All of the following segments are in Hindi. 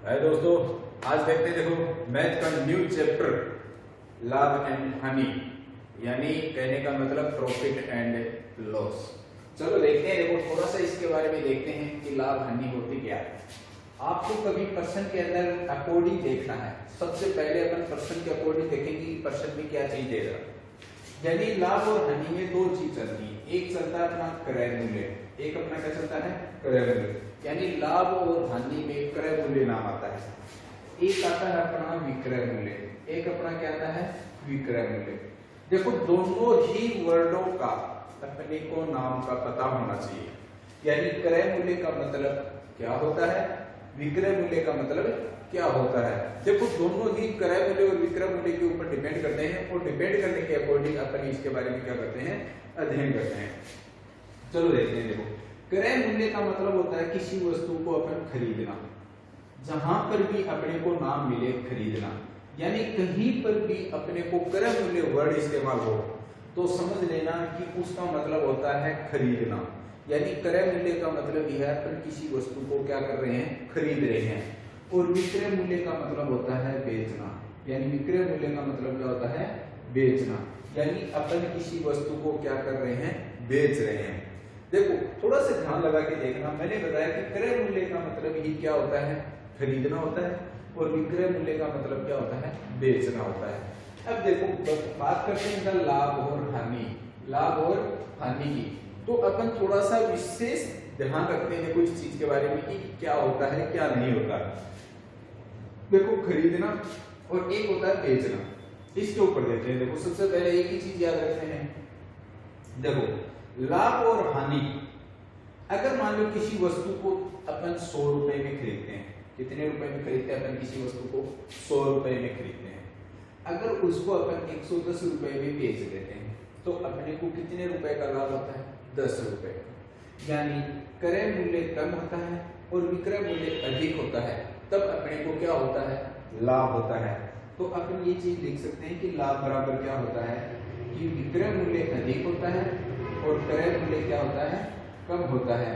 हाय दोस्तों, आज देखते हैं। देखो मैथ का न्यू चैप्टर लाभ एंड हानि, यानी कहने का मतलब प्रॉफिट एंड लॉस। चलो देखते हैं। देखो थोड़ा सा इसके बारे में देखते हैं कि लाभ हानि होती क्या है। आपको कभी पर्सन के अंदर अकॉर्डिंग देखना है। सबसे पहले अपन पर्सन के अकॉर्डिंग देखेंगे कि पर्सन में क्या चीज दे रहा है। यानी लाभ और हानि में दो चीज चलती है। एक चलता है अपना क्रय मूल्य, एक अपना क्या चलता है क्रय मूल्य। यानी लाभ और हानि में क्रय मूल्य नाम आता है। एक आता है अपना विक्रय मूल्य, एक अपना क्या आता है विक्रय मूल्य। देखो दोनों ही वर्डों का अपने को नाम का पता होना चाहिए। यानी क्रय मूल्य का मतलब क्या होता है, विक्रय मूल्य का मतलब क्या होता है। देखो दोनों ही क्रय मूल्य और विक्रय मूल्य के ऊपर डिपेंड करते हैं और डिपेंड करने के अकॉर्डिंग अपन इसके बारे में क्या करते हैं, अध्ययन करते हैं। चलो देखते हैं। देखो क्रय मूल्य का मतलब होता है किसी वस्तु को अपन खरीदना, जहां पर भी अपने को नाम मिले खरीदना। यानी कहीं पर भी अपने को क्रय मूल्य वर्ड इस्तेमाल हो तो समझ लेना कि उसका मतलब होता है खरीदना। यानी क्रय मूल्य का मतलब यह है अपन किसी वस्तु को क्या कर रहे हैं, खरीद रहे हैं। और विक्रय मूल्य का मतलब होता है बेचना। यानी विक्रय मूल्य का मतलब क्या होता है, बेचना। यानी अपन किसी वस्तु को क्या कर रहे हैं, बेच रहे हैं। देखो थोड़ा सा ध्यान लगा के देखना। मैंने बताया कि क्रय मूल्य का मतलब ही क्या होता है, खरीदना होता है, और विक्रय मूल्य का मतलब क्या होता है, बेचना होता है। अब देखो बात करते हैं लाभ और हानि, लाभ और हानि की। तो अपन थोड़ा सा विशेष ध्यान रखते हैं देखो इस चीज के बारे में कि क्या होता है क्या नहीं होता है। देखो खरीदना और एक होता है बेचना, इसके ऊपर देखते हैं। देखो सबसे पहले एक ही चीज याद रखते हैं। देखो लाभ और हानि, अगर मान लो किसी वस्तु को अपन 100 रुपए में खरीदते हैं। कितने रुपए में खरीदते हैं अपन किसी वस्तु को, 100 रुपए में खरीदते हैं। अगर उसको अपन 110 रुपए में बेच देते हैं तो अपने को कितने रुपए का लाभ होता है, 10 रुपए। यानी क्रय मूल्य कम होता है और विक्रय मूल्य अधिक होता है, तब अपने को क्या होता है, लाभ होता है। तो अपन ये चीज लिख सकते हैं कि लाभ बराबर क्या होता है कि विक्रय मूल्य अधिक होता है और क्रय मूल्य क्या होता है, कम होता है।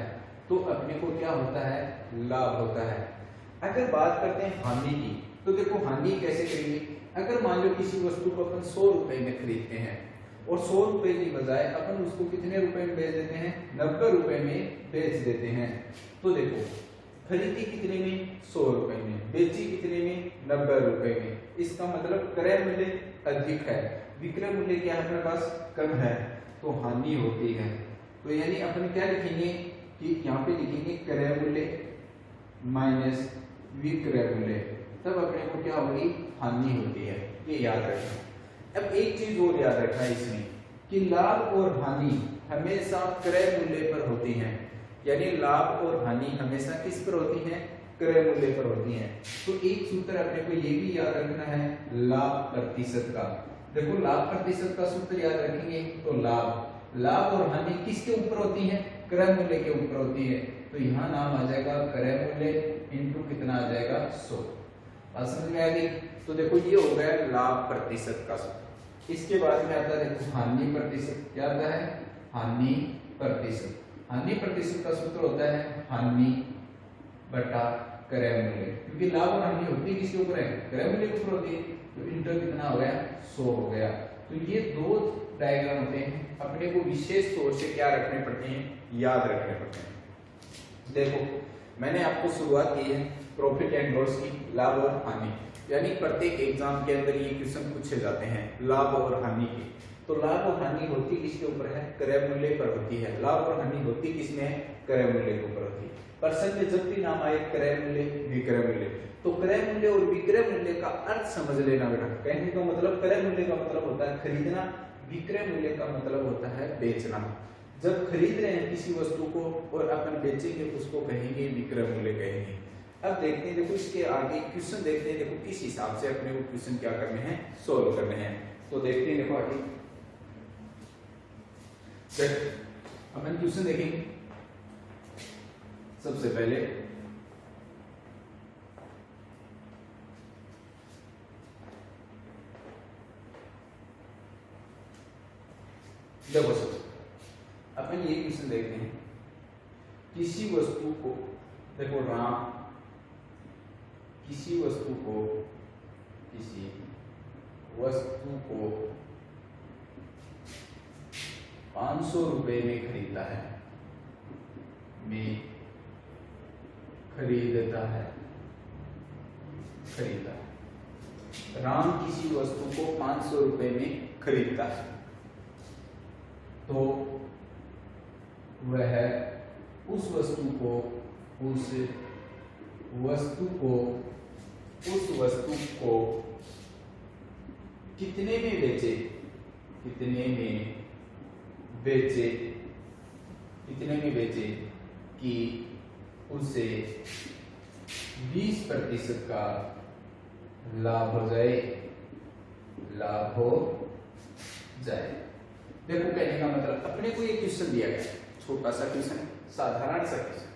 तो अपने को क्या होता है, लाभ होता है। अगर बात करते हैं हानि की, तो देखो हानि कैसे करेंगे। अगर मान लो किसी वस्तु को अपन 100 रुपए में खरीदते हैं और 100 रुपए की बजाय अपन उसको कितने रुपए में बेच देते हैं, 90 रुपए में बेच देते हैं। तो देखो खरीदी कितने में, 100 रुपए में, बेची कितने में, 90 रुपए में। इसका मतलब क्रय मूल्य अधिक है, विक्रय मूल्य क्या है अपने पास, कम है। तो हानि होती है। तो यानी अपन क्या लिखेंगे कि यहाँ पे लिखेंगे क्रय मूल्य माइनस विक्रय मूल्य, तब अपने को क्या होगी, हानि होती है। ये याद रखना। अब एक चीज और याद रखना इसमें कि लाभ और हानि हमेशा क्रय मूल्य पर होती हैं। यानी लाभ और हानि हमेशा किस पर होती हैं, क्रय मूल्य पर होती हैं। तो एक सूत्र अपने को ये भी याद रखना है, लाभ प्रतिशत का। देखो लाभ प्रतिशत का सूत्र याद रखेंगे तो लाभ और हानि किसके ऊपर होती है, क्रय मूल्य के ऊपर होती है। तो यहाँ नाम आ जाएगा क्रय मूल्य इंटू कितना आ जाएगा, 100। बात समझ में आ गई। तो देखो ये हो गया लाभ प्रतिशत का सूत्र। इसके बाद में आता है देखो हानि प्रतिशत। क्या आता है, हानि प्रतिशत। हानि प्रतिशत का सूत्र होता है हानि बटा क्रय मूल्य, क्योंकि लाभ और हानि होती है किसके ऊपर है, क्रय मूल्य के ऊपर होती है। तो इंटू कितना हो गया, 100 हो गया। तो ये दो डायग्राम होते हैं, अपने को विशेष तौर से क्या रखने पड़ते हैं, याद रखने पड़ते हैं। देखो मैंने आपको शुरुआत की है प्रॉफिट एंड लॉस की, लाभ और हानि। यानी प्रत्येक एग्जाम के अंदर ये क्वेश्चन पूछे जाते हैं लाभ और हानि की। तो लाभ और हानि होती किसके ऊपर है, क्रय मूल्य पर होती है। लाभ और हानि होती किसमें है, क्रय मूल्य के ऊपर होती है। पर्सन में जब भी नाम आए क्रय मूल्य विक्रय मूल्य, तो क्रय मूल्य और विक्रय मूल्य का अर्थ समझ लेना बेटा। कहने का मतलब क्रय मूल्य का मतलब होता है खरीदना, विक्रय मूल्य का मतलब होता है बेचना। जब खरीद रहे हैं किसी वस्तु को और अपन बेचेंगे उसको कहेंगे विक्रय मूल्य कहेंगे। अब देखते हैं, देखो इसके आगे क्वेश्चन देखते हैं। देखो किस हिसाब से अपने को क्वेश्चन क्या करने हैं, सोल्व करने हैं। तो देखते हैं। देखो आगे अपन क्वेश्चन देखेंगे। सबसे पहले देखो अपन ये क्वेश्चन देखते हैं। किसी वस्तु को देखो राम किसी वस्तु को 500 रुपए में खरीदता है, राम किसी वस्तु को 500 रुपए में खरीदता है, तो वह उस वस्तु को कितने में बेचे कि उसे 20% का लाभ हो जाए। देखो कहने का मतलब, अपने को ये क्वेश्चन दिया गया, छोटा सा क्वेश्चन, साधारण सा क्वेश्चन,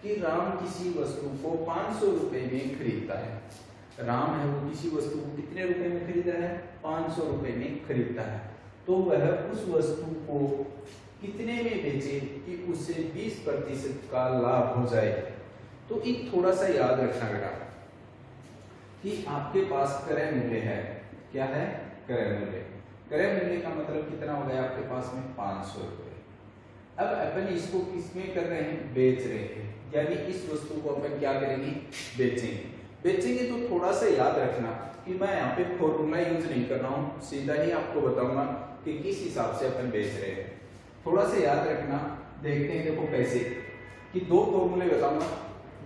कि राम किसी वस्तु को 500 रुपए में खरीदता है। राम है वो किसी वस्तु को कितने रुपए में खरीदा है? 500 रुपए में खरीदता है, तो वह उस वस्तु को कितने में बेचे कि उसे 20% का लाभ हो जाए। तो एक थोड़ा सा याद रखना बेटा कि आपके पास क्रय मूल्य है। क्या है? क्रय मूल्य। क्रय मूल्य का मतलब कितना हो गया आपके पास में? 500 रुपए। अब अपन इसको किसमें कर रहे हैं? बेच रहे हैं, यानी इस वस्तु को अपन क्या करेंगे? बेचेंगे तो थोड़ा सा याद रखना कि मैं यहाँ पे फॉर्मूला यूज नहीं कर रहा हूँ, सीधा ही आपको बताऊंगा कि किस हिसाब से अपन बेच रहे हैं। थोड़ा सा याद रखना। देखते हैं, देखो कैसे, कि 2 फॉर्मूले बताऊंगा,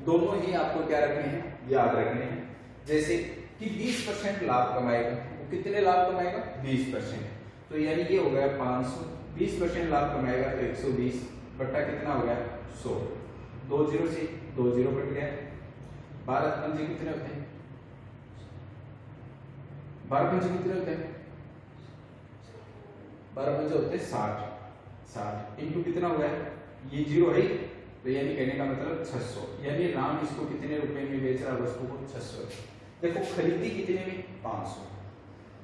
दोनों ही आपको क्या रखने हैं? याद रखने हैं। जैसे कि 20% लाभ कमाएगा, वो कितने लाभ कमाएगा? 20%। तो यानी ये हो गया 500, 20% लाभ कमाएगा तो 120 बट्टा कितना हो गया? 100। 2 0 से 2 0 कट गया। 12 पंजे कितने होते हैं? 12 पंजे कितने होते हैं? 12 पंजे होते हैं 60 इंटू कितना हो गया? ये 0 है, तो यानी कहने का मतलब 600। यानी राम इसको कितने रुपए में बेच रहा है? वस्तु को 600। देखो खरीदी कितने में? 500,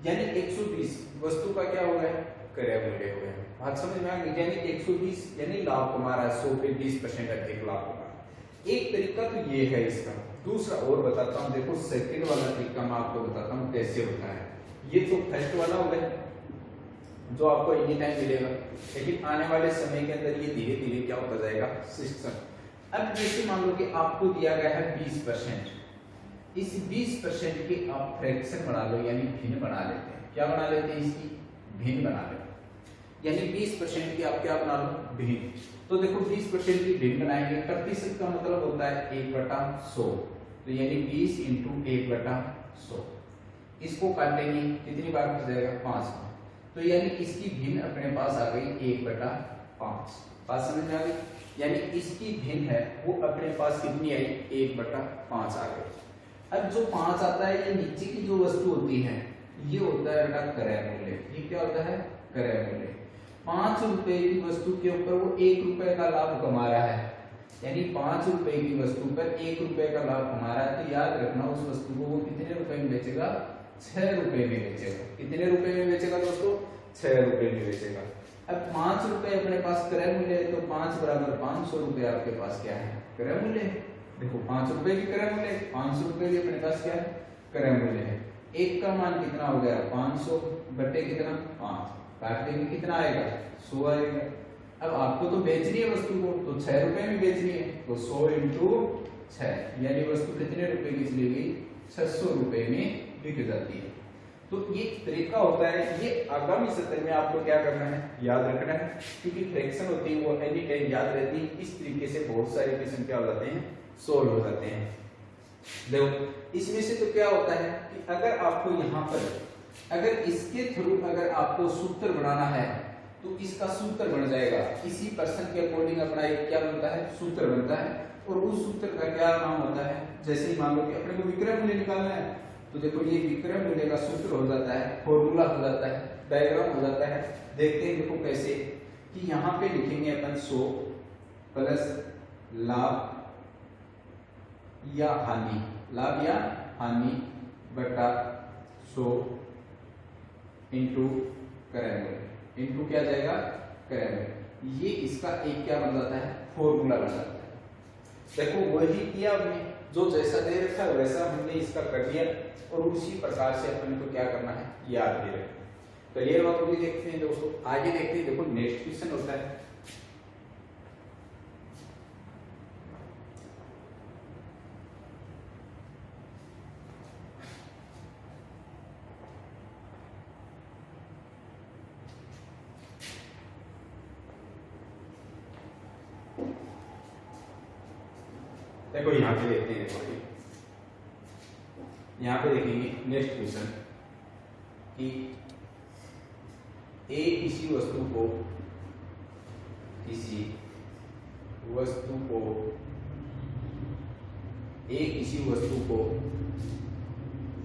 यानी 120 वस्तु का क्या हो गया? क्रय मूल्य हो गया। बात समझ में आ गई? यानी 120 यानी लाभ कमा रहा है, 100 पे 20% अधिक लाभ कमा रहा है। एक तरीका तो ये है इसका। दूसरा और बताता हूँ, देखो सेकंड वाला तरीका मैं आपको बताता हूँ कैसे होता है। ये तो फर्स्ट वाला हो गया जो आपको एनी टाइम मिलेगा, लेकिन आने वाले समय के अंदर ये धीरे धीरे क्या होता जाएगा? सिस्टम। अब जैसे मान लो कि आपको दिया गया है 20%, इस 20% के आप फ्रैक्शन बना लो, यानी भिन्न बना लेते हैं। क्या बना लेते हैं? इसकी भिन्न बना लेते हैं, यानी 20% की आप क्या बना लो? भिन्न। तो देखो 20% की भिन्न बनाएंगे, प्रतिशत का मतलब होता है 1/100, तो यानी 20 × 1/100। इसको काटेंगे कितनी बार बच जाएगा? 5 बार। तो यानी इसकी भिन्न अपने पास आ गई 1/5। बात समझ में आ गई? यानी इसकी भिन्न है वो अपने पास कितनी आई? 1/5 आ गई। अब जो 5 आता है, ये नीचे की जो वस्तु होती है ये होता है बेटा क्रय मूल्य। ये क्या होता है? क्रय मूल्य। 5 रुपए की वस्तु के ऊपर वो 1 रुपए का लाभ कमा रहा है, यानी 5 रुपए की वस्तु पर 1 रुपए का लाभ कमा रहा है। तो याद रखना उस वस्तु को वो कितने रुपए में बेचेगा? 6 रुपए में बेचेगा। कितने रुपए में बेचेगा दोस्तों? 6 रुपए में बेचेगा। अब 5 रुपए अपने पास क्रय मूल्य है, तो 5 = 500 रुपए आपके पास क्या है? क्रय मूल्य है। देखो 5 रुपए की क्रय मूल्य, 500 रुपए भी अपने पास क्या है? क्रय मूल्य है। एक का मान कितना हो गया? 500 बटे कितना? 5। काट देंगे कितना आएगा? 100 आएगा। अब आपको तो बेचनी है वस्तु को, तो 6 रुपए में बेचनी है, तो 100 × 6, यानी वस्तु कितने रुपए की चली गई? 600 रुपए में बिक जाती है। तो ये तरीका होता है। ये आगामी सत्र में आपको क्या करना है? याद रखना है, क्योंकि फ्रैक्शन होती है वो एनी टाइम याद रहती है। इस तरीके से बहुत सारे क्वेश्चन क्या हो जाते हैं? सोल्व हो जाते हैं। देखो इसमें से तो क्या होता है कि अगर आपको यहाँ पर अगर इसके थ्रू अगर आपको सूत्र बनाना है तो इसका सूत्र बन जाएगा। इसी पर्सन के अकॉर्डिंग अपना एक क्या बनता है? सूत्र बनता है। और उस सूत्र का क्या नाम होता है? जैसे ही मान लो कि अपने को विक्रय मूल्य निकालना है, तो देखो ये विक्रय मूल्य का सूत्र हो जाता है, फॉर्मूला हो जाता है, डायग्राम हो जाता है। देखते हैं देखो कैसे, कि यहाँ पे लिखेंगे अपन 100 प्लस लाभ या हानि, लाभ या हानि बटा 100 इंटू क्रय मूल्य, इंटू क्या जाएगा? क्रय मूल्य। ये इसका एक क्या बन जाता है? फॉर्मूला बन जाता है। देखो वही किया हमने जो जैसा दे रखा है वैसा हमने इसका कर दिया और उसी प्रकार से अपन को क्या करना है, याद भी रखना है। क्लियर बात होगी। देखते हैं दोस्तों, आगे देखते हैं। देखो नेक्स्ट क्वेश्चन होता है देखो यहाँ पे देखते हैं। देखो यहाँ पे देखेंगे नेक्स्ट क्वेश्चन कि ए किसी वस्तु को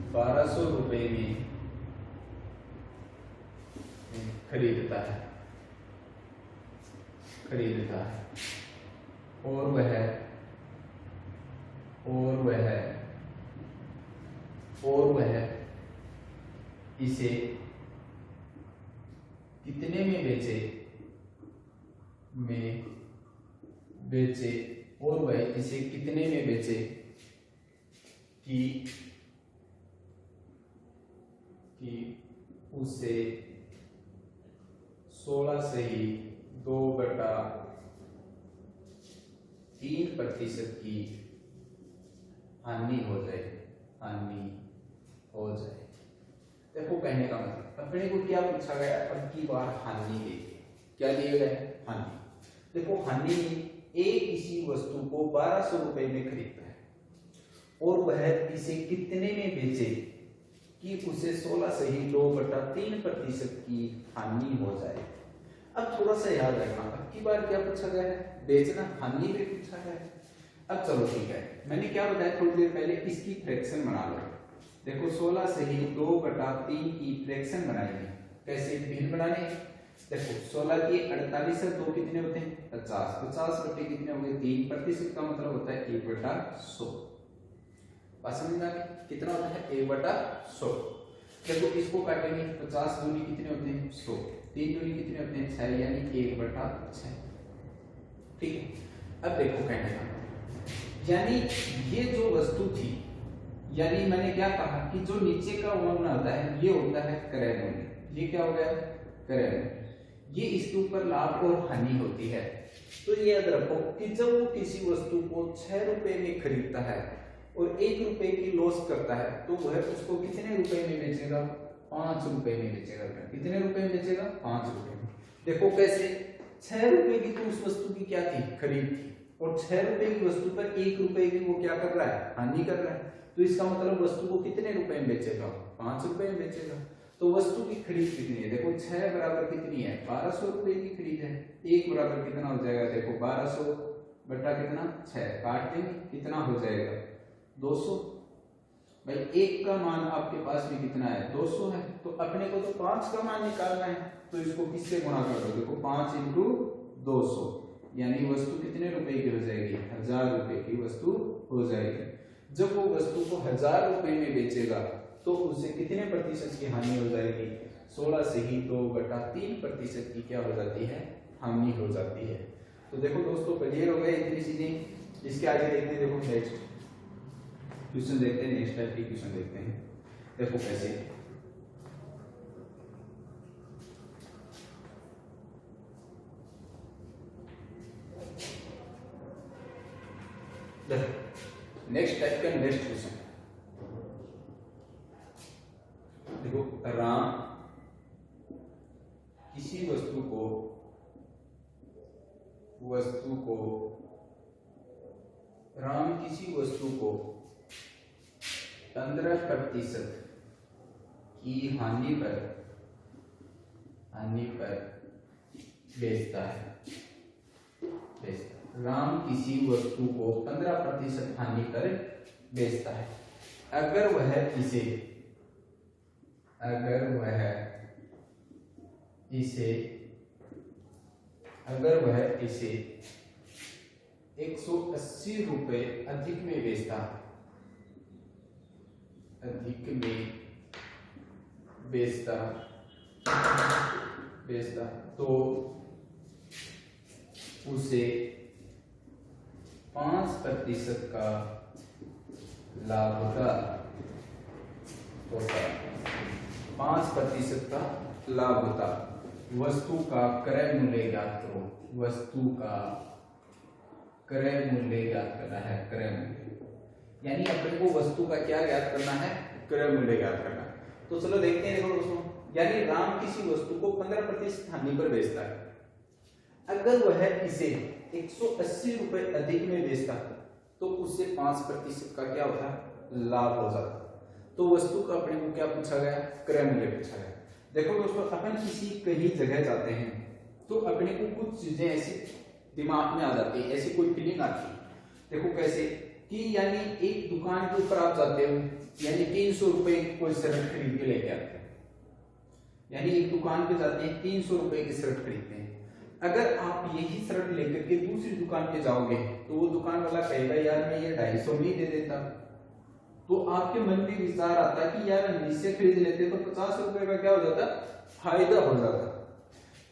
1200 रुपए में खरीदता है और वह इसे कितने में बेचे और वह इसे कितने में बेचे कि उसे 16 से ही 2/3% की हानि हो जाए। देखो कहने का मतलब अपने को क्या पूछा गया, अब की बार हानि देखिए क्या दिया गया है, हानि। देखो हानि, ए किसी वस्तु को 1200 रुपए में खरीदता है और वह इसे कितने में बेचे कि उसे 16 से ही 2/3% की हानि हो जाए। अब थोड़ा सा याद रखना, अब की बार क्या पूछा गया है, बेचना, हानि भी पूछा गया है। अब चलो ठीक है, मैंने क्या बताया थोड़ी देर पहले, इसकी फ्रैक्शन बना लो। देखो 16 से ही 2/3 की फ्रैक्शन बनाएंगे। कैसे भिन्न बनाने, देखो 16 की 48 से 2 कितने होते हैं 50, 50 बटे कितने हो गए 3%, का मतलब होता है 1/100। बात समझ में आ गई, कितना होता है 1/100। देखो इसको काटेंगे, 50 दूनी कितने होते हैं 100, 3 दूनी कितने होते हैं 6, यानी 1/6। ठीक है, अब देखो कहने का, यानी ये जो वस्तु थी, यानी मैंने क्या कहा कि जो नीचे का मूल्य होता है ये होता है क्रय मूल्य। ये क्या हो गया, क्रय मूल्य। ये इसके ऊपर लाभ और हानि होती है। तो ये याद रखो कि जब वो किसी वस्तु को 6 रुपए में खरीदता है और 1 रुपए की लॉस करता है, तो वह उसको कितने रुपए में बेचेगा, 5 रुपए में बेचेगा। कितने रुपए में बेचेगा, 5 रुपए में। देखो कैसे, 6 रुपए की तो उस वस्तु की क्या थी, खरीद थी, और 6 रुपए की वस्तु पर 1 रुपए की वो क्या कर रहा है, हानि कर रहा है। तो इसका मतलब वस्तु को कितने रुपए में बेचेगा, 5 रुपए में बेचेगा। तो वस्तु की खरीद कितनी है, देखो 6 बराबर कितनी है 1200 रुपए की खरीद है। 1 बराबर कितना हो जाएगा, देखो 1200 बटा कितना 6, काट देंगे कितना हो जाएगा 200। भाई 1 का मान आपके पास में कितना है 200 है, तो अपने को तो 5 का मान निकालना है, तो इसको किससे गुणा कर दो, देखो 5 × 200, यानी वस्तु कितने रुपए की हो जाएगी, 1000 रुपए की वस्तु हो जाएगी। जब वो वस्तु को 1000 रुपए में बेचेगा तो उसे कितने प्रतिशत की हानि हो जाएगी, 16 से ही 2/3% की क्या हो जाती है, हानि हो जाती है। तो देखो दोस्तों क्लियर हो गए इतनी चीजें। इसके आगे देखते हैं, देखो नेक्स्ट क्वेश्चन देखते हैं, नेक्स्ट टाइप की क्वेश्चन देखते हैं। देखो कैसे, नेक्स्ट टाइप का नेक्स्ट क्वेश्चन देखो, राम किसी वस्तु को 15% की हानि पर बेचता है। राम किसी वस्तु को 15% हानि पर बेचता है। अगर वह इसे 180 रुपए अधिक में बेचता तो उसे 5% का लाभता होता, 5% का लाभ होता। वस्तु का क्रय मूल्य ज्ञात करो, वस्तु का क्रय मूल्य ज्ञात करना है, क्रय मूल्य यानी अपने को वस्तु का क्या ज्ञात करना है, क्रय मूल्य ज्ञात करना है। तो चलो देखते हैं, देखो दोस्तों, यानी राम किसी वस्तु को 15% हानि पर बेचता है। अगर वह इसे 180 रुपए अधिक में बेचता तो उससे 5% का क्या होता, लाभ हो जाता। तो वस्तु का अपने को क्या पूछा गया, क्रय मूल्य पूछा गया। देखो दोस्तों, अपन किसी कहीं जगह जाते हैं तो अपने को कुछ चीजें ऐसी दिमाग में आ जाती है, ऐसी कोई फीलिंग आती है। देखो कैसे कि यानी एक दुकान के ऊपर आप जाते हो, यानी 300 रुपए कोई शर्ट खरीद के लेके आते हैं, यानी एक दुकान पे जाते हैं 300 रुपए की शर्ट खरीदते हैं। अगर आप यही शर्ट लेकर के दूसरी दुकान पे जाओगे तो वो दुकान वाला कहेगा यार मैं ये 250 में ही दे देता। तो आपके मन में विचार आता है कि यार हम इससे खरीद लेते तो 50 रुपए का क्या हो जाता, फायदा हो जाता।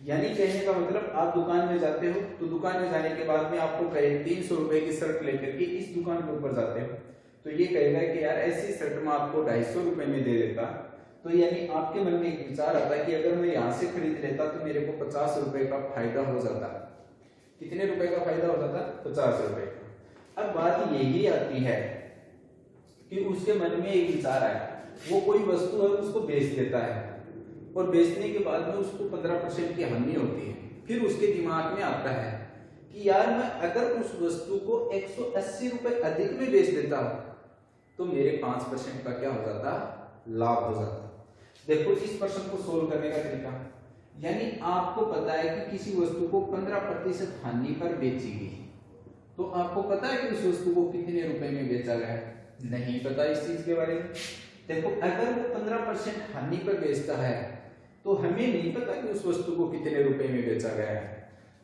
यानी कहने का मतलब आप दुकान में जाते हो तो दुकान में जाने के बाद में आपको कहे 300 रुपए की शर्ट लेकर के इस दुकान के ऊपर जाते हो तो ये कहेगा कि यार ऐसी शर्ट में आपको 250 रुपए में दे देता। तो यानी आपके मन में एक विचार आता है कि अगर मैं यहाँ से खरीद लेता तो मेरे को 50 रुपए का फायदा हो जाता। कितने रुपए का फायदा हो जाता, 50 रुपए का। अब बात यही आती है कि उसके मन में एक विचार आया, वो कोई वस्तु है उसको बेच देता है और बेचने के बाद में उसको 15% की हानि होती है। फिर उसके दिमाग में आता है कि यार मैं अगर उस वस्तु को 180 रुपए अधिक में बेच देता तो मेरे 5% का क्या हो जाता, लाभ हो जाता। देखो इस प्रश्न को सोल्व करने का तरीका, यानी आपको पता है कि किसी वस्तु को 15% हानि पर बेची गई, तो आपको पता है कि उस वस्तु को कितने रुपए में बेचा गया है, नहीं पता इस चीज के बारे में। देखो अगर वो 15% हानि पर बेचता है तो हमें नहीं पता कि उस वस्तु को कितने रुपए में बेचा गया है।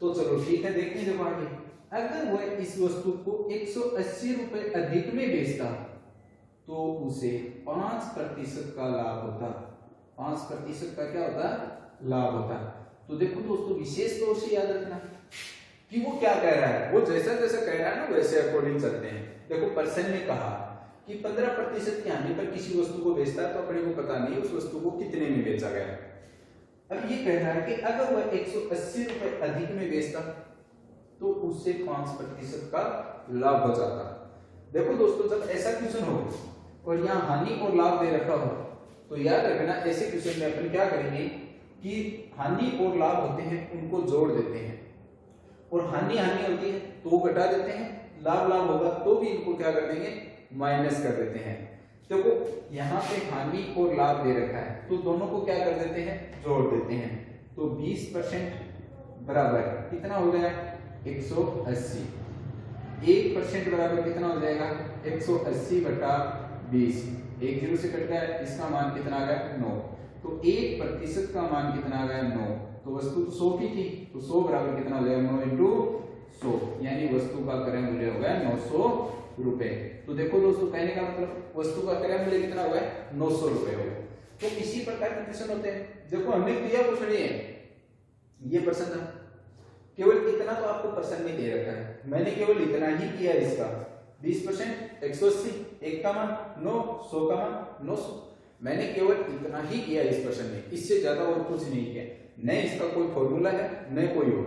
तो चलो ठीक है, देखते हैं जब आगे। अगर वह इस वस्तु को 180 रुपए अधिक में बेचता तो उसे 5% का लाभ होता, 5% का क्या होता, लाभ होता। तो देखो दोस्तों, विशेष तौर से याद रखना कि वो क्या कह रहा है, वो जैसा जैसा कह रहा है ना वैसे अकॉर्डिंग चलते हैं। देखो पर्सन ने कहा कि 15% की हानि पर किसी वस्तु को बेचता है तो अपने को पता नहीं उस वस्तु को कितने में बेचा गया। अब ये कह रहा है कि अगर वह 180 रुपए अधिक में बेचता तो उससे 5% का लाभ हो जाता। देखो दोस्तों, जब ऐसा क्वेश्चन हो और यहाँ हानि और लाभ दे रखा हो तो याद रखना ऐसे क्वेश्चन में अपन क्या करेंगे कि हानि और लाभ होते हैं उनको जोड़ देते हैं, और हानि हानि होती है तो घटा देते हैं, लाभ लाभ होगा तो भी इनको क्या कर देंगे, माइनस कर देते हैं। देखो यहाँ पे हानि और लाभ दे रखा है तो दोनों को क्या कर देते हैं, जोड़ देते हैं। तो 20% बराबर कितना हो गया, 180। 1% बराबर कितना हो जाएगा, 180 बटा 20। 1 0 से कट गया, इसका मान कितना आ गया, 9। तो 1% का मान कितना आ गया, 9। तो वस्तु 100 की थी तो 100 बराबर कितना हो जाएगा, 9 इंटू 100, यानी वस्तु का क्रय मूल्य हो गया 900 रुपए। तो देखो दोस्तों, कहने का मतलब वस्तु का क्रय मूल्य कितना हुआ है, 900 रुपए हो गया। तो इसी प्रकार के क्वेश्चन होते हैं। देखो हमने क्रिया पूछ रही है, ये प्रश्न था, केवल इतना तो आपको प्रश्न में दे रखा है, मैंने केवल इतना ही किया इसका 20%, 180, 1 का मान 9, 100 का मान 900, मैंने केवल इतना ही किया इस प्रश्न में, इससे ज्यादा और कुछ नहीं किया। न इसका कोई फॉर्मूला है न कोई और।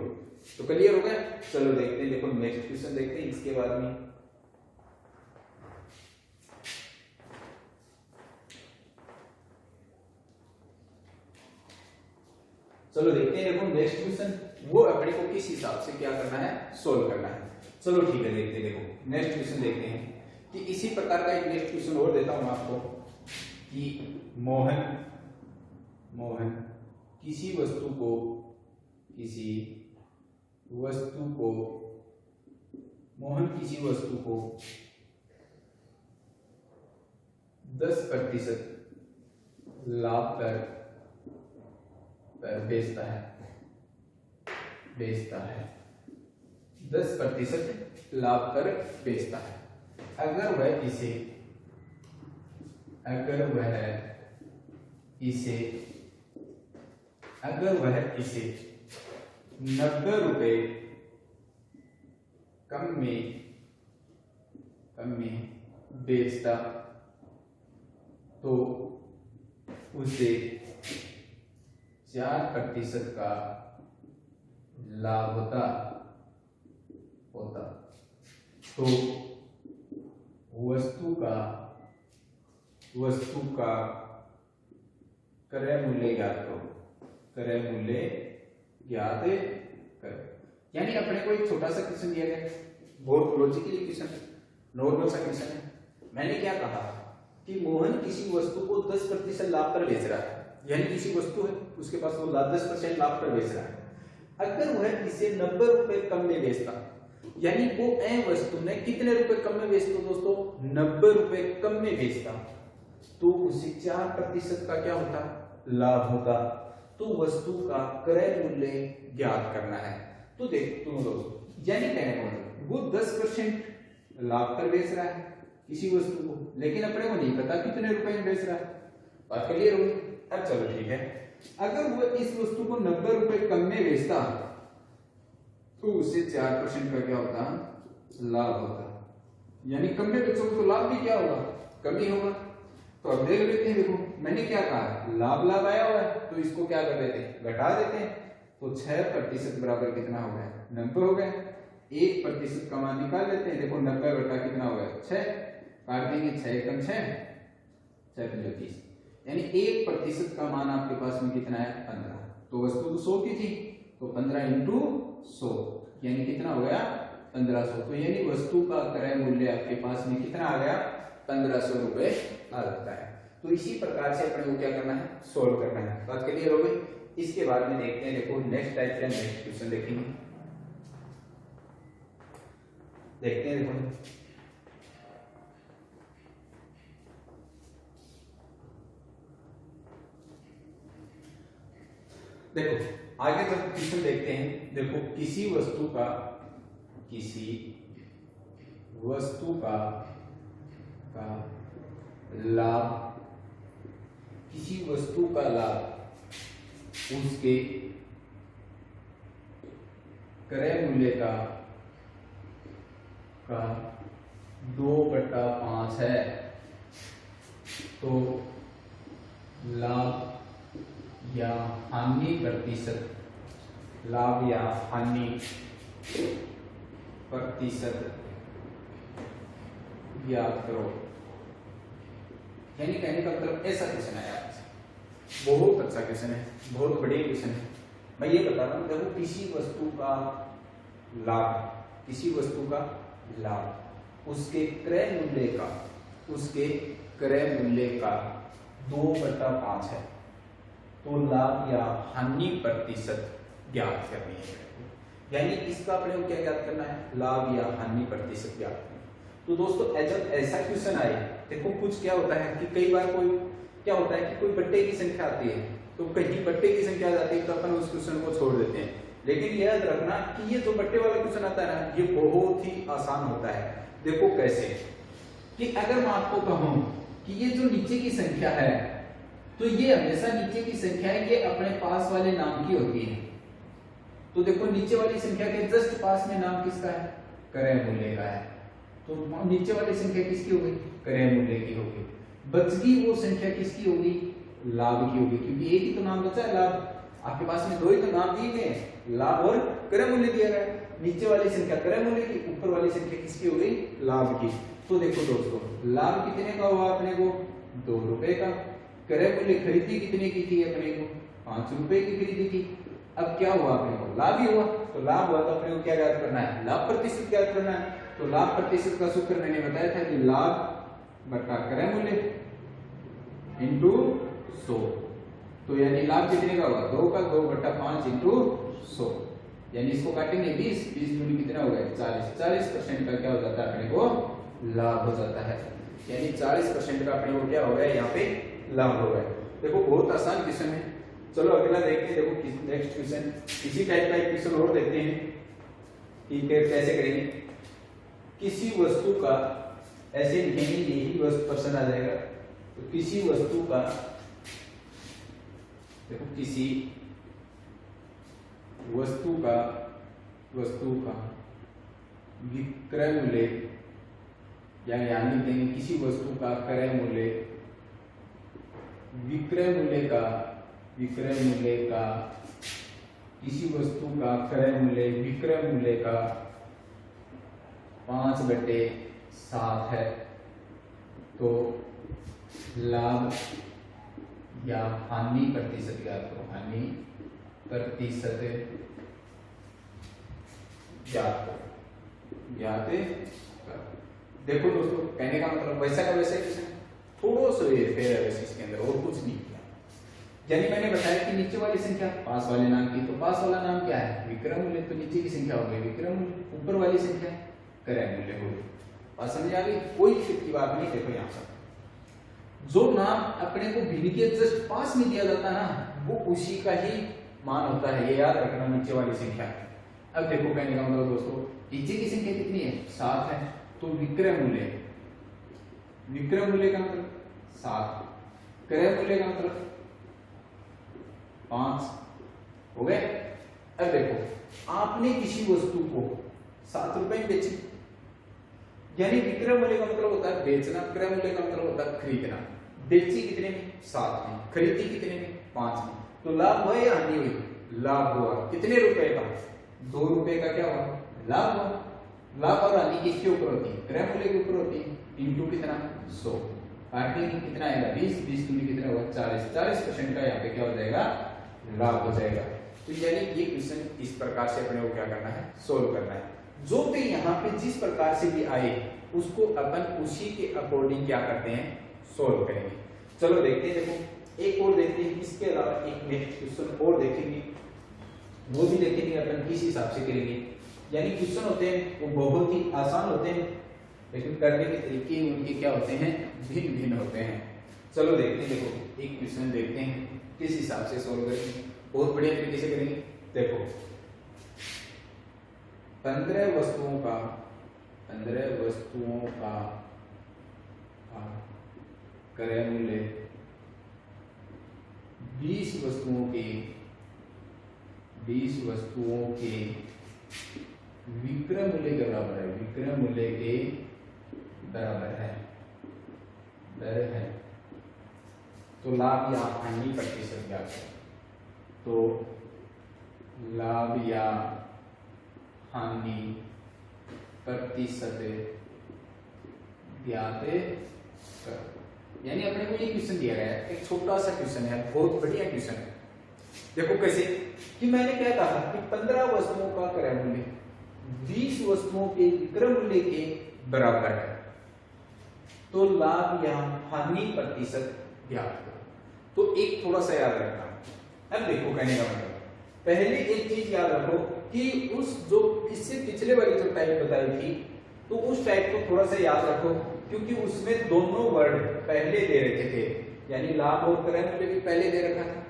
तो क्लियर हो गया। चलो देखते हैं, देखो नेक्स्ट क्वेश्चन देखते हैं इसके बाद में। चलो देखते हैं, देखो नेक्स्ट क्वेश्चन वो अपने को किस हिसाब से क्या करना है, सोल्व करना है। चलो ठीक है, देखते हैं, देखो नेक्स्ट क्वेश्चन देखते हैं कि इसी प्रकार का एक नेक्स्ट क्वेश्चन और देता हूं आपको कि मोहन किसी वस्तु को 10% लाभ पर बेचता है 10% लाभ कर बेचता है। अगर वह इसे 90 रुपए कम में बेचता तो उसे 4% का लाभ होता। तो वस्तु का क्रय मूल्य ज्ञात करो। क्रय मूल्य ज्ञात करो। यानी अपने को एक छोटा सा क्वेश्चन दिया गया, बहुत लॉजिकली क्वेश्चन, नॉर्मल सा क्वेश्चन है। मैंने क्या कहा कि मोहन किसी वस्तु को 10% लाभ पर बेच रहा है, यानी किसी वस्तु है उसके पास वो 10% लाभ पर बेच रहा है। अगर वह इसे 90 रुपए कम में बेचता, यानी वो ए वस्तु ने कितने रुपए कम में बेचता दोस्तों, 90 रुपए कम में बेचता, तो उसे 4% का क्या होता, लाभ होता। तो वस्तु का क्रय मूल्य ज्ञात करना है। तो देख तुम दोस्तों, यानी कहने का मतलब वो 10% लाभ पर बेच रहा है किसी वस्तु को, लेकिन अपने को नहीं पता कितने रुपए में बेच रहा है। बात क्लियर होगी? अब चलो ठीक है, अगर वो इस वस्तु को 90 रुपए कम में बेचता तो उससे 4% का क्या होता, लाभ होता। यानी कम में बेचोगे तो लाभ भी क्या होगा, कम ही होगा। तो अब देख लेते हैं, देखो मैंने क्या कहा, लाभ आया हुआ है तो इसको क्या कर देते हैं, घटा देते हैं। तो 6% बराबर कितना हो गया, 90 हो गया। 1% का मान निकाल लेते हैं। देखो 90 बटा कितना हो गया, 6, काट देंगे 6 एकम 6, 6 30, यानी 1% का मान आपके पास में कितना है, 15। तो वस्तु तो 100 की थी, तो 15 इंटू 100 यानी कितना हो गया, 1500। तो यानी वस्तु का क्रय मूल्य आपके पास में कितना आ गया, 1500 रुपए आ जाता है। तो इसी प्रकार से अपने को क्या करना है, सोल्व करना है। बात क्लियर हो गई? इसके बाद में देखते हैं, देखो नेक्स्ट टाइप का नेक्स्ट क्वेश्चन देखेंगे, देखते हैं। देखो आगे जब क्वेश्चन देखते हैं, देखो किसी वस्तु का लाभ, किसी वस्तु का लाभ उसके क्रय मूल्य का 2/5 है। तो लाभ या हानि प्रतिशत, लाभ या हानि प्रतिशत ज्ञात करो। यानी कहने का मतलब ऐसा क्वेश्चन है यार, बहुत अच्छा क्वेश्चन है, बहुत बढ़िया क्वेश्चन है। मैं ये बता रहा हूं, देखो किसी वस्तु का लाभ, किसी वस्तु का लाभ उसके क्रय मूल्य का 2/5 है। तो लाभ या हानि प्रतिशत ज्ञात करनी है। यानी इसका अपने को क्या ज्ञात करना है, लाभ या हानि प्रतिशत ज्ञात करना। तो दोस्तों जब ऐसा क्वेश्चन आए, देखो कुछ क्या होता है कि कई बार कोई क्या होता है कि कोई बट्टे की संख्या आती है, तो कहीं बट्टे की संख्या आ जाती है तो अपन उस क्वेश्चन को छोड़ देते हैं। लेकिन याद रखना कि ये जो बट्टे वाला क्वेश्चन आता है ना, ये बहुत ही आसान होता है। देखो कैसे, कि अगर मैं आपको कहूं कि ये जो नीचे की संख्या है, तो ये हमेशा नीचे की संख्या है, ये अपने पास वाले नाम की होती है। तो देखो नीचे वाली संख्या के जस्ट पास में नाम किसका है, क्रय मूल्य का है। तो नीचे वाली संख्या किसकी हो गई, क्रय मूल्य की होगी। बचगी वो संख्या किसकी होगी, लाभ की होगी, क्योंकि एक ही तो नाम बचा है, लाभ। आपके पास में दो ही तो नाम दिए गए हैं, लाभ और क्रय मूल्य दिया गया है। नीचे वाली संख्या क्रय मूल्य की, ऊपर वाली संख्या किसकी हो गई, लाभ की। तो देखो दोस्तों, लाभ कितने का हुआ अपने को, 2 रुपए का। क्रय मूल्य खरीदी कितने की थी अपने को, 5 रुपए की खरीदी थी। अब क्या हुआ अपने को, लाभ ही हुआ। तो लाभ हुआ तो अपने को क्या ज्ञात करना है, लाभ प्रतिशत ज्ञात करना है। तो लाभ प्रतिशत का सूत्र मैंने बताया था कि लाभ बटा क्रय मूल्य इंटू 100। तो यानी लाभ कितने का होगा, 2 का, 2/5 इंटू 100, यानी इसको काटेंगे 20 दूनी कितना हो गया, 40% का क्या हो जाता है अपने को, लाभ हो जाता है। यानी 40% का अपने को क्या हो गया, यहाँ पे लाभ हो गया। देखो बहुत आसान क्वेश्चन है। चलो अगला देखते हैं। देखो नेक्स्ट क्वेश्चन, इसी टाइप का एक क्वेश्चन और देखते हैं कि कैसे करेंगे। किसी वस्तु का, ऐसे लिखेंगे, यही वस्तु प्रश्न आ जाएगा। तो किसी वस्तु का, देखो किसी वस्तु का विक्रय मूल्य या यानी देंगे किसी वस्तु का क्रय मूल्य विक्रय मूल्य का किसी वस्तु का क्रय मूल्य विक्रय मूल्य का 5/7 है तो लाभ या हानि प्रतिशत ज्ञात करो। हानि प्रतिशत ज्ञात करो। देखो दोस्तों, कहने का मतलब वैसा का वैसा क्वेश्चन, थोड़ा सा फेर है वैसे इसके अंदर, और कुछ नहीं किया। यानी मैंने बताया कि नीचे वाली संख्या पास वाले नाम की, तो पास वाला नाम क्या है? विक्रय मूल्य, तो नीचे की संख्या हो गई विक्रय मूल्य, ऊपर वाली संख्या क्रय मूल्य हो गई। बात समझ आ गई? कोई दिक्कत की बात नहीं। देखो यहाँ पर जो नाम अपने को भिन्न के जस्ट पास में दिया जाता है ना, वो उसी का ही मान होता है, ये याद रखना, नीचे वाली संख्या। अब देखो कहने का मतलब दोस्तों, नीचे की संख्या कितनी है? 7 है, तो विक्रय मूल्य का मतलब 7, क्रय मूल्य का मतलब 5 हो गए। अब देखो, आपने किसी वस्तु को 7 रुपए में बेची, यानी विक्रय मूल्य का मतलब होता है बेचना, क्रय मूल्य का मतलब होता है खरीदना। बेची कितने में? 7 में, खरीदी कितने में? 5 में। तो लाभ हुआ या हानि हुई? लाभ हुआ। कितने रुपए का? 2 रुपए का क्या हुआ? लाभ हुआ। लाभ और हानि किसके ऊपर होती है? क्रय मूल्य के ऊपर होती है। इनटू कितना? 100। काटेंगे कितना आएगा? 20 दूनी कितना हुआ? 40% का यहाँ पे क्या हो जाएगा? लाभ हो जाएगा। तो यानी ये क्वेश्चन इस प्रकार से अपने को क्या करना है? सोल्व करना है। जो भी यहाँ पे जिस प्रकार से भी आए उसको अपन उसी के अकॉर्डिंग क्या करते हैं? सोल्व करेंगे। चलो देखते हैं। देखो एक और देखते हैं, इसके अलावा एक नेक्स्ट क्वेश्चन और देखेंगे, वो भी देखेंगे अपन किस हिसाब से करेंगे। यानी क्वेश्चन होते हैं वो बहुत ही आसान होते हैं, लेकिन करने के तरीके उनके क्या होते हैं? भिन्न भिन्न होते हैं। चलो देखते हैं। देखो एक क्वेश्चन देखते हैं किस हिसाब से सोल्व करेंगे, बहुत बढ़िया तरीके से करेंगे। देखो 15 वस्तुओं का क्रय मूल्य 20 वस्तुओं के विक्रय मूल्य के बराबर है। विक्रय मूल्य के बराबर है तो लाभ या हानि प्रतिशत ज्ञात करें। तो लाभ या हानि प्रतिशत ज्ञात करो। यानी अपने को ये क्वेश्चन दिया गया है, एक छोटा सा क्वेश्चन है, बहुत बढ़िया क्वेश्चन है। देखो कैसे कि मैंने क्या कहा कि 15 वस्तुओं का क्रय मूल्य 20 वस्तुओं के विक्रय मूल्य के बराबर है, तो लाभ या हानि प्रतिशत ज्ञात करो। तो एक थोड़ा सा याद रखना। अब देखो कहने का मतलब, पहले एक चीज याद रखो कि उस जो इससे पिछले वाली जो टाइप बताई थी, तो उस टाइप को थोड़ा सा याद रखो, क्योंकि उसमें दोनों वर्ड पहले दे रखे थे। यानी लाभ और क्रय मूल्य भी पहले दे रखा था,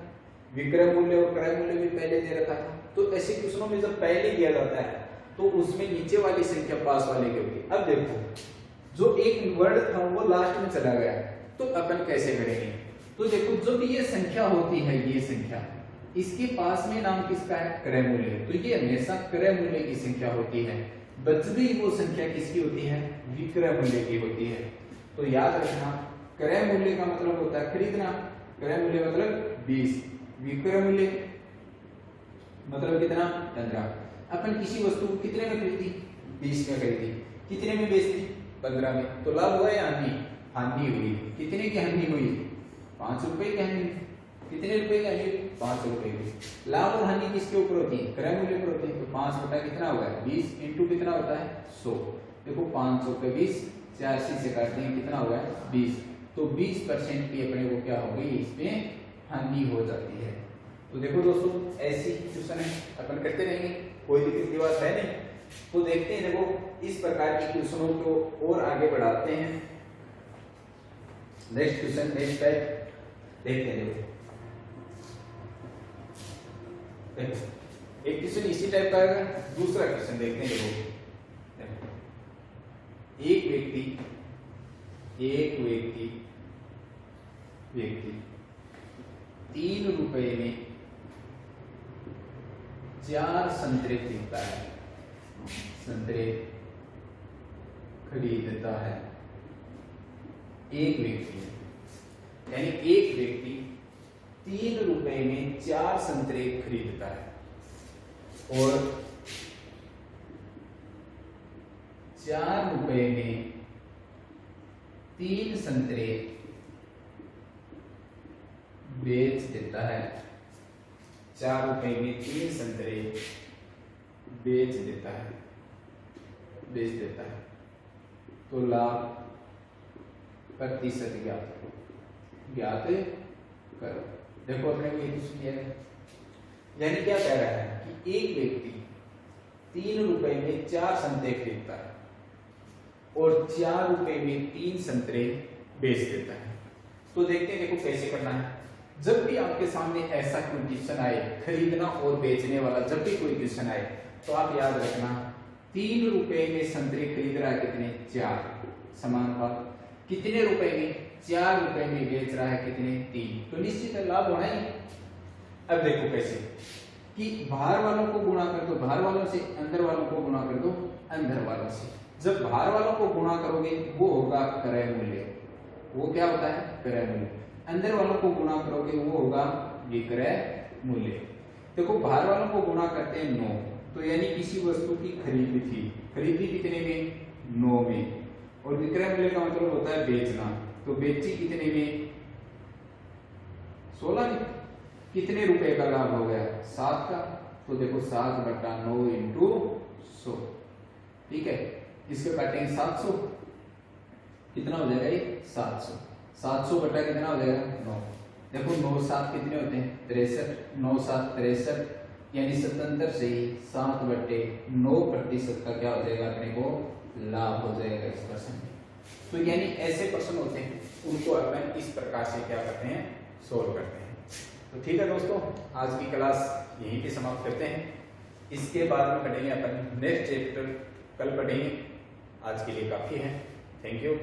विक्रय मूल्य और क्रय मूल्य भी पहले दे रखा था। तो ऐसे क्वेश्चनों में जब पहले दिया जाता है तो उसमें नीचे वाली संख्या पास वाले की होगी। अब देखो जो एक वर्ड था वो लास्ट में चला गया, तो अपन कैसे करेंगे? तो देखो जब ये संख्या होती है, ये संख्या, इसके पास में नाम किसका है? क्रय मूल्य। तो ये हमेशा क्रय मूल्य की संख्या होती है। बच गई वो संख्या किसकी होती है? विक्रय मूल्य की होती है। तो याद रखना, क्रय मूल्य का मतलब होता है खरीदना, क्रय मूल्य मतलब 20, विक्रय मूल्य मतलब कितना? 15। अपन किसी वस्तु को कितने में खरीदी? 20 में खरीदी। कितने में बेचती? 15 में। तो लाभ हुआ या हानि? हानि हुई। कितने की हानि हुई? 5 रुपए की हानि। कितने रुपए की हानि? 5 रुपए की। लाभ और हानि किसके ऊपर होती है? क्रय मूल्य पर होती है। तो 5 बटा कितना होगा? 20 इंटू कितना होता है? 100। देखो 500 पे 20, 84 से काटते हैं कितना होगा? 20। तो 20% की अपने को क्या हो गई? इसमें हानि हो जाती है। तो देखो दोस्तों ऐसी क्वेश्चन है, अपन करते रहेंगे, कोई दिक्कत की बात है नहीं। तो देखते हैं, देखो इस प्रकार की क्वेश्चनों को और आगे बढ़ाते हैं। नेक्स्ट क्वेश्चन, नेक्स्ट टाइप देखते हैं। देखो एक क्वेश्चन इसी टाइप का आएगा, दूसरा क्वेश्चन देखते हैं। देखो एक व्यक्ति 3 रुपए में 4 संतरे खरीदता है, एक व्यक्ति, यानी एक व्यक्ति 3 रुपए में 4 संतरे खरीदता है और 4 रुपए में 3 संतरे बेच देता है। 4 रुपए में 3 संतरे बेच देता है, बेच देता है। तो लाभ प्रतिशत ज्ञात करो। देखो अपने को ये क्वेश्चन किया है, यानी क्या कह रहा है कि एक व्यक्ति 3 रुपए में 4 संतरे खरीदता है और 4 रुपए में 3 संतरे बेच देता है। तो देखते हैं देखो कैसे करना है। जब भी आपके सामने ऐसा कोई क्वेश्चन आए, खरीदना और बेचने वाला जब भी कोई क्वेश्चन आए, तो आप याद रखना 3 रुपए में संतरे खरीद रहा है कितने, 4, समान भाग। कितने रुपए में, 4 रुपए में बेच रहा है कितने, 3। तो निश्चित लाभ होना ही। अब देखो कैसे कि बाहर वालों को गुणा कर दो बाहर वालों से, अंदर वालों को गुणा कर दो अंदर वालों से। जब बाहर वालों को गुणा करोगे वो होगा क्रय मूल्य, वो क्या होता है, क्रय मूल्य। अंदर वालों को गुणा करोगे वो होगा विक्रय मूल्य। देखो बाहर वालों को गुणा करते हैं 9, तो यानी किसी वस्तु की खरीदी थी, खरीदी कितने में, 9 में। और विक्रय मूल्य का मतलब होता है बेचना, तो बेची कितने में, 16 में। कितने रुपए का लाभ हो गया, 7 का। तो देखो 7/9 इंटू 100, ठीक है। इसके काटेंगे 700, कितना हो जाएगा ये, 700। 700 बटा कितना हो जाएगा, 9। देखो 9 7 कितने होते हैं, 63। 9 7 63, यानी 77 से ही 7/9% का क्या हो जाएगा, अपने को लाभ हो जाएगा इस प्रश्न में। तो यानी ऐसे प्रश्न होते हैं, उनको अपन इस प्रकार से क्या करते हैं, सोल्व करते हैं। तो ठीक है दोस्तों, आज की क्लास यहीं पे समाप्त करते हैं। इसके बाद में पढ़ेंगे अपन नेक्स्ट चैप्टर, कल पढ़ेंगे। आज के लिए काफी है। थैंक यू,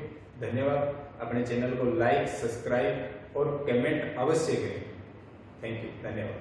धन्यवाद। अपने चैनल को लाइक, सब्सक्राइब और कमेंट अवश्य करें। थैंक यू, धन्यवाद।